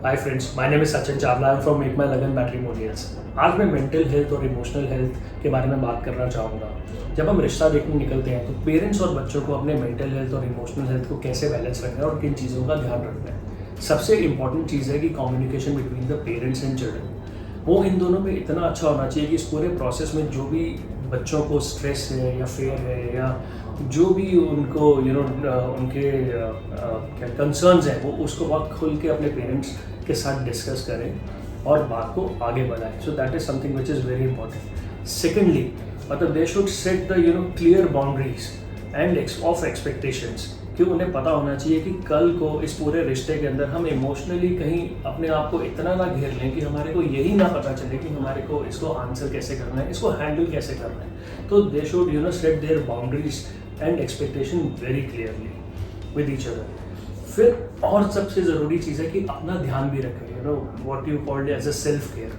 Hi friends, my name is Sachin Chawla. I am from make my लगन matrimonials. आज मैं mental health और emotional health के बारे में बात करना चाहूँगा। जब हम रिश्ता देखने निकलते हैं तो पेरेंट्स और बच्चों को अपने मेंटल हेल्थ और इमोशनल हेल्थ को कैसे बैलेंस रखना है और किन चीज़ों का ध्यान रखना है। सबसे इंपॉर्टेंट चीज़ है कि communication between the parents and children, वो इन दोनों में इतना अच्छा होना चाहिए कि इस पूरे प्रोसेस में जो भी बच्चों को स्ट्रेस है या फेयर है या जो भी उनको उनके क्या कंसर्न्स हैं, वो उसको बहुत खुल के अपने पेरेंट्स के साथ डिस्कस करें और बात को आगे बढ़ाएं। So that is something which is very important. Secondly, मतलब they should set the clear boundaries and of expectations, कि उन्हें पता होना चाहिए कि कल को इस पूरे रिश्ते के अंदर हम इमोशनली कहीं अपने आप को इतना ना घेर लें कि हमारे को यही ना पता चले कि हमारे को इसको आंसर कैसे करना है, इसको हैंडल कैसे करना है। तो they should set their boundaries and expectation very clearly with each other. फिर और सबसे ज़रूरी चीज़ है कि अपना ध्यान भी रखें, what you called as a self care.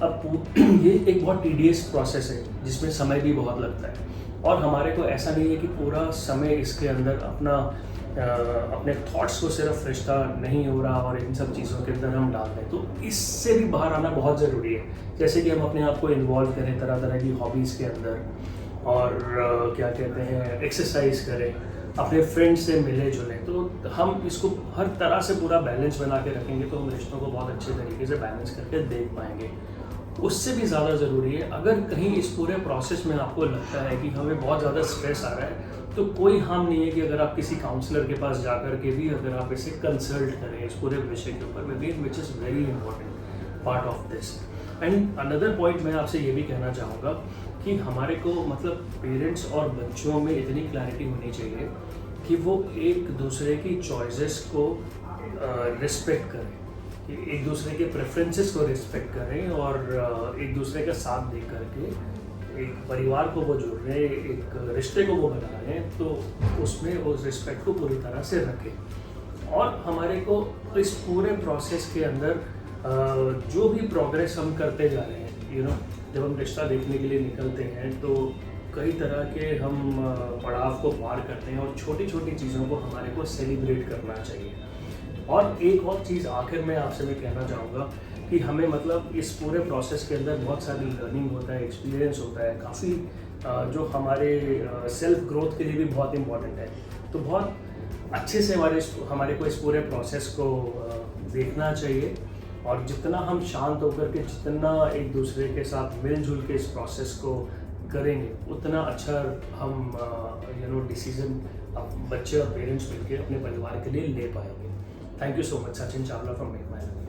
अब ये एक बहुत टीडियस प्रोसेस है जिसमें समय भी बहुत लगता है और हमारे को ऐसा नहीं है कि पूरा समय इसके अंदर अपने थॉट्स को सिर्फ रिश्ता नहीं हो रहा और इन सब चीज़ों के अंदर हम डाल दें। तो इससे भी बाहर आना बहुत ज़रूरी है। जैसे कि हम अपने आप को इन्वॉल्व करें तरह तरह की हॉबीज़ के अंदर और क्या कहते हैं, एक्सरसाइज करें, अपने फ्रेंड्स से मिले जुलें। तो हम इसको हर तरह से पूरा बैलेंस बना के रखेंगे तो हम रिश्तों को बहुत अच्छे तरीके से बैलेंस करके देख पाएंगे। उससे भी ज़्यादा ज़रूरी है, अगर कहीं इस पूरे प्रोसेस में आपको लगता है कि हमें बहुत ज़्यादा स्ट्रेस आ रहा है, तो कोई हार्म नहीं है कि अगर आप किसी काउंसलर के पास जा कर के भी अगर आप इसे कंसल्ट करें इस पूरे विषय के ऊपर, विच is very important part of this. And another point मैं आपसे ये भी कहना चाहूँगा कि हमारे को मतलब पेरेंट्स और बच्चों में इतनी क्लैरिटी होनी चाहिए कि वो एक दूसरे की चॉइसेस को रिस्पेक्ट करें, कि एक दूसरे के प्रेफरेंसेस को रिस्पेक्ट करें और एक दूसरे का साथ दे करके एक परिवार को वो जोड़ रहे हैं, एक रिश्ते को वो बना रहे हैं, तो उसमें उस रिस्पेक्ट को पूरी तरह से रखें। और हमारे को इस पूरे प्रोसेस के अंदर जो भी प्रोग्रेस हम करते जा रहे हैं, जब हम रिश्ता देखने के लिए निकलते हैं तो कई तरह के हम पड़ाव को पार करते हैं और छोटी छोटी चीज़ों को हमारे को सेलिब्रेट करना चाहिए। और एक और चीज़ आखिर में आपसे मैं कहना चाहूँगा कि हमें मतलब इस पूरे प्रोसेस के अंदर बहुत सारी लर्निंग होता है, एक्सपीरियंस होता है काफ़ी, जो हमारे सेल्फ ग्रोथ के लिए भी बहुत इम्पॉर्टेंट है। तो बहुत अच्छे से हमारे को इस पूरे प्रोसेस को देखना चाहिए और जितना हम शांत होकर के, जितना एक दूसरे के साथ मिलजुल के इस प्रोसेस को करेंगे, उतना अच्छा हम डिसीजन बच्चे और पेरेंट्स मिलकर अपने परिवार के लिए ले पाएंगे। Thank you so much. Sachin Chawla from make my लगन।